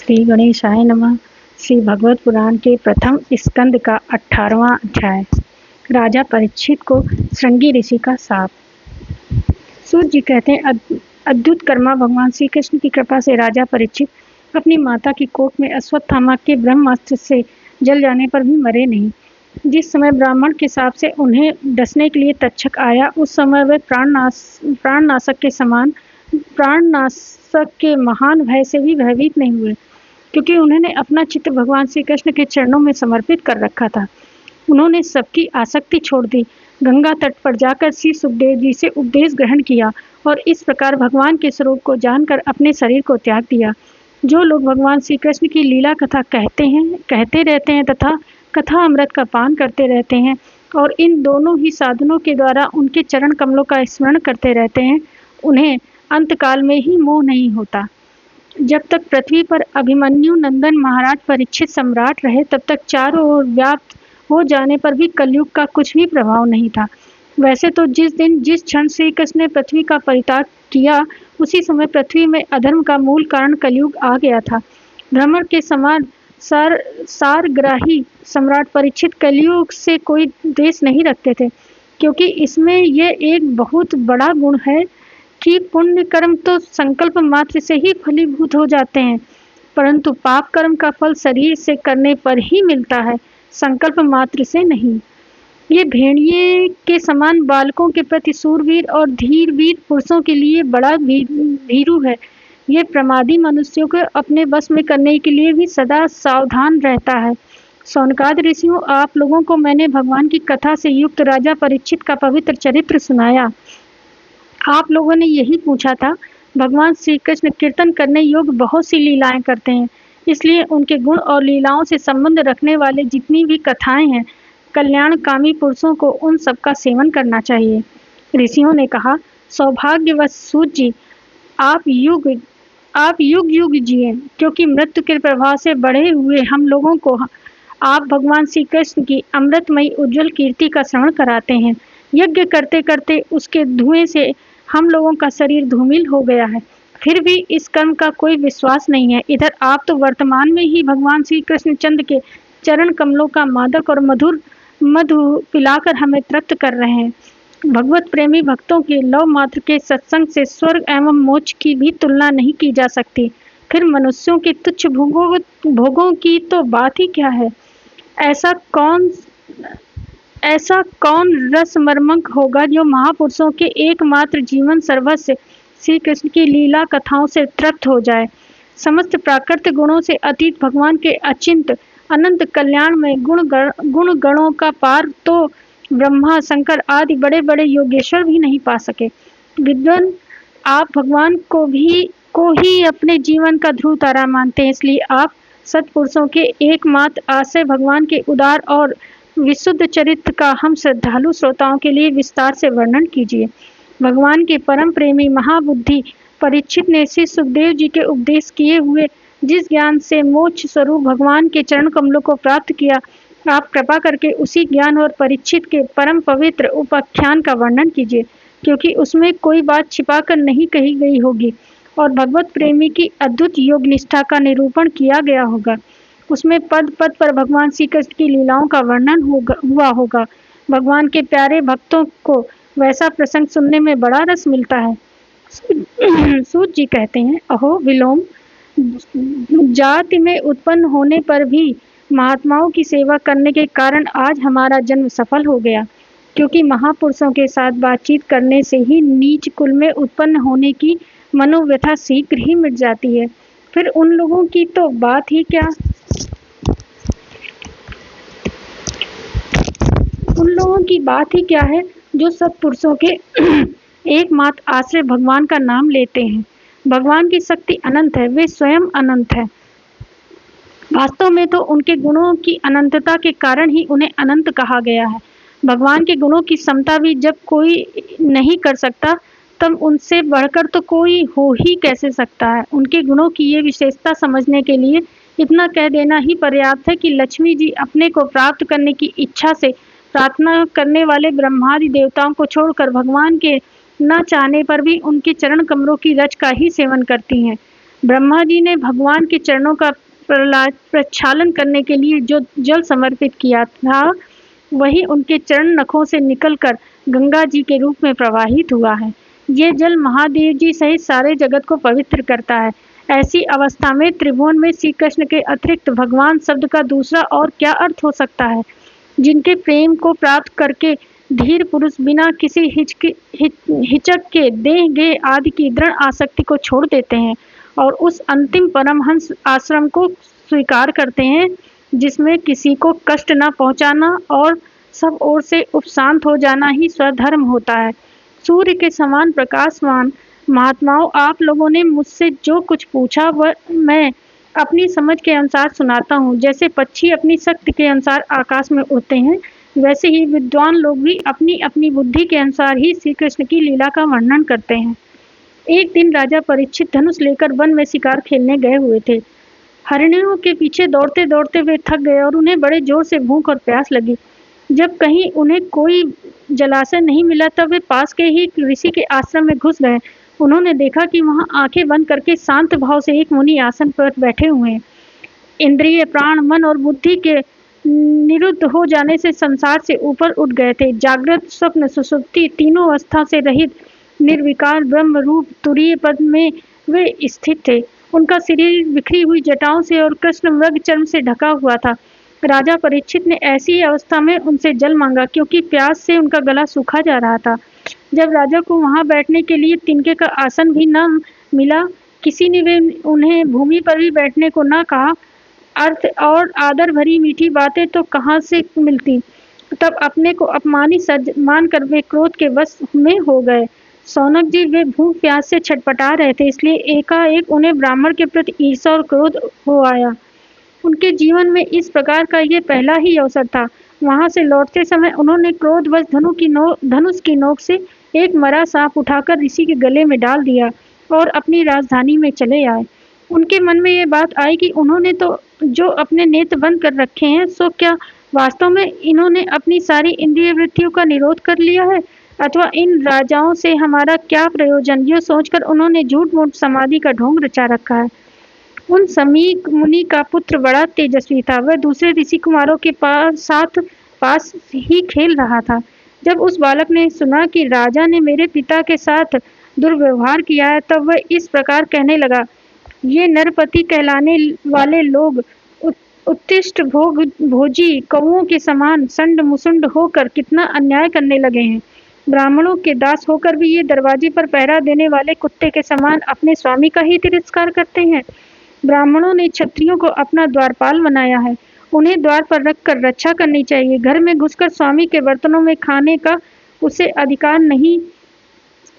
श्री गणेशाय नमः। श्री भगवत पुराण के प्रथम स्कंद का 18वां अध्याय। राजा परीक्षित को श्रृंगी ऋषि का शाप। सूत जी कहते हैं, अद्भुत कर्मा भगवान श्री कृष्ण की कृपा से राजा परीक्षित अपनी माता की कोख में अश्वत्थामा के ब्रह्मास्त्र से जल जाने पर भी मरे नहीं। जिस समय ब्राह्मण के शाप से उन्हें डसने के लिए तक्षक आया, उस समय वे प्राणनाशक के महान भय से भी भयभीत नहीं हुए, क्योंकि उन्होंने अपना चित्त भगवान श्री कृष्ण के चरणों में समर्पित कर रखा था। उन्होंने सबकी आसक्ति छोड़ दी, गंगा तट पर जाकर श्री सुखदेव जी से उपदेश ग्रहण किया और इस प्रकार भगवान के स्वरूप को जानकर अपने शरीर को त्याग दिया। जो लोग भगवान श्री कृष्ण की लीला कथा कहते रहते हैं तथा कथा अमृत का पान करते रहते हैं और इन दोनों ही साधनों के द्वारा उनके चरण कमलों का स्मरण करते रहते हैं, उन्हें अंतकाल में ही मोह नहीं होता। जब तक पृथ्वी पर अभिमन्यु नंदन महाराज परीक्षित सम्राट रहे, तब तक चारों ओर व्याप्त हो जाने पर भी कलयुग का कुछ भी प्रभाव नहीं था। वैसे तो जिस क्षण श्री कृष्ण ने पृथ्वी का परित्याग किया, उसी समय पृथ्वी में अधर्म का मूल कारण कलयुग आ गया था। भ्रमर के समान सारग्राही सम्राट परीक्षित कलयुग से कोई द्वेष नहीं रखते थे, क्योंकि इसमें यह एक बहुत बड़ा गुण है कि पुण्य कर्म तो संकल्प मात्र से ही फलीभूत हो जाते हैं, परंतु पाप कर्म का फल शरीर से करने पर ही मिलता है, संकल्प मात्र से नहीं। ये भेड़िए के समान बालकों के प्रति सूरवीर और धीरवीर पुरुषों के लिए बड़ा भीरू है। ये प्रमादी मनुष्यों को अपने बस में करने के लिए भी सदा सावधान रहता है। सौनकादि ऋषियों, आप लोगों को मैंने भगवान की कथा से युक्त राजा परीक्षित का पवित्र चरित्र सुनाया। आप लोगों ने यही पूछा था। भगवान श्री कृष्ण कीर्तन करने योग्य बहुत सी लीलाएं करते हैं, इसलिए उनके गुण और लीलाओं से संबंध रखने वाले जितनी भी कथाएं हैं, कल्याणकामी पुरुषों को उन सब का सेवन करना चाहिए। ऋषियों ने कहा, सौभाग्यवश सूत जी, आप युग युग जिए, क्योंकि मृत्यु के प्रभाव से बढ़े हुए हम लोगों को आप भगवान श्री कृष्ण की अमृतमयी उज्जवल कीर्ति का श्रवण कराते हैं। यज्ञ करते करते उसके धुएं से हम लोगों का शरीर धूमिल हो गया है, फिर भी इस कर्म का कोई विश्वास नहीं है। इधर आप तो वर्तमान में ही भगवान श्री कृष्ण चंद्र के चरण कमलों का मादक और मधु पिलाकर हमें तृप्त कर रहे हैं। भगवत प्रेमी भक्तों के लव मात्र के सत्संग से स्वर्ग एवं मोक्ष की भी तुलना नहीं की जा सकती, फिर मनुष्यों के तुच्छ भोगों की तो बात ही क्या है। ऐसा कौन रसमर्मक होगा जो महापुरुषों के एकमात्र जीवन सर्वस्व श्री कृष्ण की लीला कथाओं से तृप्त हो जाए। समस्त प्राकृतिक गुणों से अतीत भगवान के अचिंत अनंत कल्याण में गुण गणों का पार तो ब्रह्मा शंकर आदि बड़े बड़े योगेश्वर भी नहीं पा सके। विद्वान, आप भगवान को ही अपने जीवन का ध्रुव तारा मानते हैं, इसलिए आप सत्पुरुषों के एकमात्र आश्रय भगवान के उदार और विशुद्ध चरित्र का हम श्रद्धालु श्रोताओं के लिए विस्तार से वर्णन कीजिए। भगवान के परम प्रेमी महाबुद्धि परीक्षित ने श्री सुखदेव जी के उपदेश किए हुए जिस ज्ञान से मोक्ष स्वरूप भगवान के चरण कमलों को प्राप्त किया, आप कृपा करके उसी ज्ञान और परीक्षित के परम पवित्र उपाख्यान का वर्णन कीजिए, क्योंकि उसमें कोई बात छिपाकर नहीं कही गई होगी और भगवत प्रेमी की अद्भुत योग निष्ठा का निरूपण किया गया होगा। उसमें पद पद पर भगवान श्री कृष्ण की लीलाओं का वर्णन हुआ होगा। भगवान के प्यारे भक्तों को वैसा प्रसंग सुनने में बड़ा रस मिलता है। सूत जी कहते हैं, अहो विलोम, जाति में उत्पन्न होने पर भी महात्माओं की सेवा करने के कारण आज हमारा जन्म सफल हो गया, क्योंकि महापुरुषों के साथ बातचीत करने से ही नीच कुल में उत्पन्न होने की मनोव्यथा शीघ्र ही मिट जाती है। फिर उन लोगों की तो बात ही क्या। उन लोगों की बात ही क्या है जो सत्पुरुषों के एकमात्र आश्रय भगवान का नाम लेते हैं। भगवान की शक्ति अनंत है, वे स्वयं अनंत है। वास्तव में तो उनके गुणों की अनंतता के कारण ही उन्हें अनंत कहा गया है। भगवान के गुणों की समता भी जब कोई नहीं कर सकता, तब उनसे बढ़कर तो कोई हो ही कैसे सकता है। उनके गुणों की ये विशेषता समझने के लिए इतना कह देना ही पर्याप्त है कि लक्ष्मी जी अपने को प्राप्त करने की इच्छा से प्रार्थना करने वाले ब्रह्मादि देवताओं को छोड़कर भगवान के न चाहने पर भी उनके चरण कमलों की रज का ही सेवन करती हैं। ब्रह्मा जी ने भगवान के चरणों का प्रक्षालन करने के लिए जो जल समर्पित किया था, वही उनके चरण नखों से निकलकर गंगा जी के रूप में प्रवाहित हुआ है। ये जल महादेव जी सहित सारे जगत को पवित्र करता है। ऐसी अवस्था में त्रिभुवन में श्री कृष्ण के अतिरिक्त भगवान शब्द का दूसरा और क्या अर्थ हो सकता है? जिनके प्रेम को प्राप्त करके धीर पुरुष बिना किसी हिचक के देह गेह आदि की दृढ़ आसक्ति को छोड़ देते हैं और उस अंतिम परमहंस आश्रम को स्वीकार करते हैं जिसमें किसी को कष्ट न पहुंचाना और सब ओर से उपशांत हो जाना ही स्वधर्म होता है। सूर्य के समान प्रकाशवान महात्माओं, आप लोगों ने मुझसे जो कुछ पूछा वह मैं अपनी समझ के अनुसार सुनाता हूँ। जैसे पक्षी अपनी शक्ति के अनुसार आकाश में उड़ते हैं, वैसे ही विद्वान लोग भी अपनी अपनी बुद्धि के अनुसार ही श्री कृष्ण की लीला का वर्णन करते हैं। एक दिन राजा परीक्षित धनुष लेकर वन में शिकार खेलने गए हुए थे। हरिणियों के पीछे दौड़ते दौड़ते वे थक गए और उन्हें बड़े जोर से भूख और प्यास लगी। जब कहीं उन्हें कोई जलाशय नहीं मिला तब वे पास के ही ऋषि के आश्रम में घुस गए। उन्होंने देखा कि वहां आंखें बंद करके शांत भाव से एक मुनि आसन पर बैठे हुए हैं। इंद्रिय, प्राण, मन और बुद्धि के निरुद्ध हो जाने से संसार से ऊपर उठ गए थे। जागृत, स्वप्न, सुषुप्ति तीनों अवस्था से रहित निर्विकार ब्रह्म रूप तुरीय पद में वे स्थित थे। उनका शरीर बिखरी हुई जटाओं से और कृष्ण मृग चर्म से ढका हुआ था। राजा परीक्षित ने ऐसी अवस्था में उनसे जल मांगा क्योंकि प्यास से उनका गला सूखा जा रहा था। जब राजा को वहां बैठने के लिए तिनके का आसन भी न मिला, किसी ने वे उन्हें भूमि पर भी बैठने को न कहा, अर्थ और आदर भरी मीठी बातें तो कहाँ से मिलती। तब अपने को अपमानित मानकर वे क्रोध के वश में हो गए। सौनक जी, वे भूख प्यास से छटपटा रहे थे, इसलिए एकाएक उन्हें ब्राह्मण के प्रति ईर्ष्या और क्रोध हो आया। उनके जीवन में इस प्रकार का यह पहला ही अवसर था। वहां से लौटते समय उन्होंने क्रोधवश धनुष की नोक से एक मरा सांप उठाकर ऋषि के गले में डाल दिया और अपनी राजधानी में चले आए। उनके मन में यह बात आई कि उन्होंने तो जो अपने नेत्र बंद कर रखे हैं, सो क्या वास्तव में इन्होंने अपनी सारी इंद्रिय वृत्तियों का निरोध कर लिया है, अथवा इन राजाओं से हमारा क्या प्रयोजन, यह सोचकर उन्होंने झूठ मूठ समाधि का ढोंग रचा रखा है। उन समीक मुनि का पुत्र बड़ा तेजस्वी था। वह दूसरे ऋषि कुमारों के पास ही खेल रहा था। जब उस बालक ने सुना कि राजा ने मेरे पिता के साथ दुर्व्यवहार किया है, तब वह इस प्रकार कहने लगा, ये नरपति कहलाने वाले लोग उत्तिष्ठ भोजी कौओं के समान संड मुसुंड होकर कितना अन्याय करने लगे हैं। ब्राह्मणों के दास होकर भी ये दरवाजे पर पहरा देने वाले कुत्ते के समान अपने स्वामी का ही तिरस्कार करते हैं। ब्राह्मणों ने क्षत्रियों को अपना द्वारपाल बनाया है, उन्हें द्वार पर रखकर रक्षा करनी चाहिए। घर में घुसकर स्वामी के बर्तनों में खाने का उसे अधिकार नहीं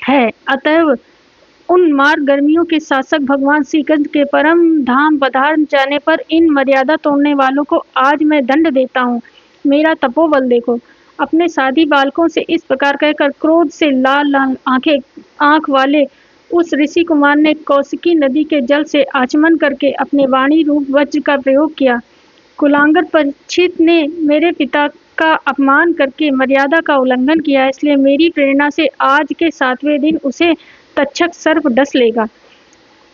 है। अतएव उन मार्ग गर्मियों के शासक भगवान श्री कृष्ण के परम धाम पधार जाने पर इन मर्यादा तोड़ने वालों को आज मैं दंड देता हूँ। मेरा तपोबल देखो। अपने साधी बालकों से इस प्रकार कहकर क्रोध से लाल लाल आंख वाले उस ऋषि कुमार ने कौशिकी नदी के जल से आचमन करके अपने वाणी रूप वज्र का प्रयोग किया। कुलांगर परीक्षित ने मेरे पिता का अपमान करके मर्यादा का उल्लंघन किया, इसलिए मेरी प्रेरणा से आज के 7वें दिन उसे तक्षक सर्प डस लेगा।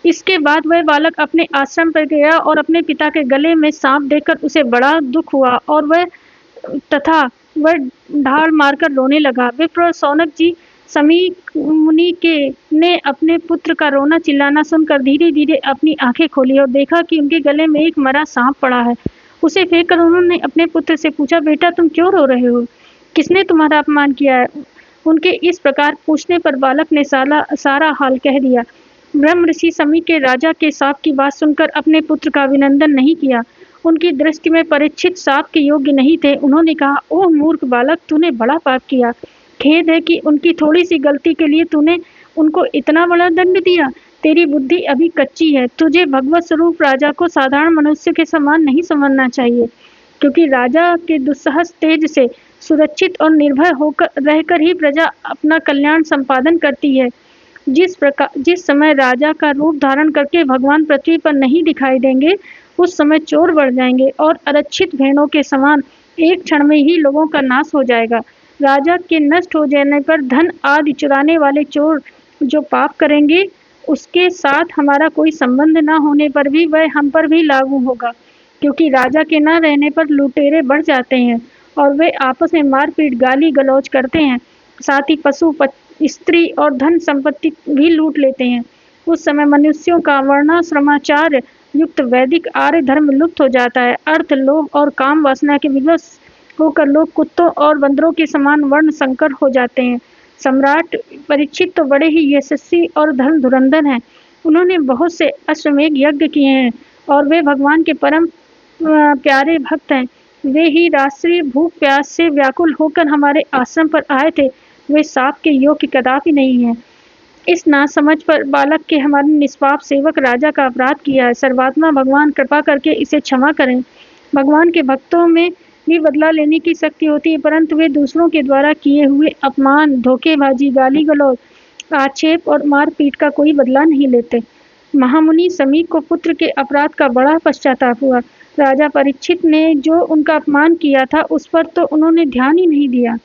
इसके बाद वह बालक अपने आश्रम पर गया और अपने पिता के गले में सांप देखकर उसे बड़ा दुख हुआ और वह ढाल मारकर रोने लगा। विप्र सौनक जी, समीक मुनि के ने अपने पुत्र का रोना चिल्लाना सुनकर धीरे धीरे अपनी आंखें खोली और देखा कि उनके गले में एक मरा सांप पड़ा है। उसे फेंककर उन्होंने अपने पुत्र से पूछा, बेटा तुम क्यों रो रहे हो? किसने तुम्हारा अपमान किया है? उनके इस प्रकार पूछने पर बालक ने सारा हाल कह दिया। ब्रह्म ऋषि समी के राजा के साप की बात सुनकर अपने पुत्र का अभिनंदन नहीं किया। उनकी दृष्टि में परीक्षित साप के योग्य नहीं थे। उन्होंने कहा, ओह मूर्ख बालक, तूने बड़ा पाप किया। खेद है कि उनकी थोड़ी सी गलती के लिए तूने उनको इतना बड़ा दंड दिया। तेरी बुद्धि अभी कच्ची है। तुझे भगवत स्वरूप राजा को साधारण मनुष्य के समान नहीं समझना चाहिए, क्योंकि राजा के दुस्साहस तेज से सुरक्षित और निर्भय होकर रहकर ही प्रजा अपना कल्याण संपादन करती है। जिस समय राजा का रूप धारण करके भगवान पृथ्वी पर नहीं दिखाई देंगे, उस समय चोर बढ़ जाएंगे और अरक्षित भेड़ों के समान एक क्षण में ही लोगों का नाश हो जाएगा। राजा के नष्ट हो जाने पर धन आदि चुराने वाले चोर जो पाप करेंगे, उसके साथ हमारा कोई संबंध न होने पर भी वह हम पर भी लागू होगा, क्योंकि राजा के न रहने पर लुटेरे बढ़ जाते हैं और वे आपस में मारपीट गाली गलौज करते हैं, साथ ही पशु स्त्री और धन संपत्ति भी लूट लेते हैं। उस समय मनुष्यों का वर्णाश्रमाचार युक्त वैदिक आर्य धर्म लुप्त हो जाता है। अर्थ, लोभ और काम वासना के विवश होकर लोग कुत्तों और बंदरों के समान वर्ण संकर हो जाते हैं। सम्राट परीक्षित तो बड़े ही यशस्वी और धन धुरंधर हैं। उन्होंने बहुत से अश्वमेध यज्ञ किए हैं और वे भगवान के परम प्यारे भक्त हैं। वे ही राष्ट्रीय भूख प्यास से व्याकुल होकर हमारे आश्रम पर आए थे। वे साप के योग्य कदापि नहीं है। इस नासमझ पर बालक के हमारे निष्पाप सेवक राजा का अपराध किया है। सर्वात्मा भगवान कृपा करके इसे क्षमा करें। भगवान के भक्तों में भी बदला लेने की शक्ति होती है, परंतु वे दूसरों के द्वारा किए हुए अपमान, धोखेबाजी, गाली गलौज, आक्षेप और मारपीट का कोई बदला नहीं लेते। महामुनि समीक को पुत्र के अपराध का बड़ा पश्चाताप हुआ। राजा परीक्षित ने जो उनका अपमान किया था उस पर तो उन्होंने ध्यान ही नहीं दिया।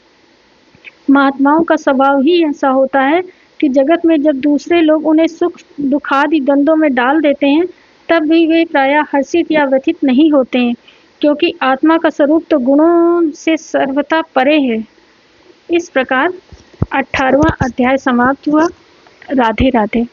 महात्माओं का स्वभाव ही ऐसा होता है कि जगत में जब दूसरे लोग उन्हें सुख दुखादि द्वंद्वों में डाल देते हैं, तब भी वे प्रायः हर्षित या व्यथित नहीं होते हैं, क्योंकि आत्मा का स्वरूप तो गुणों से सर्वथा परे है। इस प्रकार 18वां अध्याय समाप्त हुआ। राधे राधे।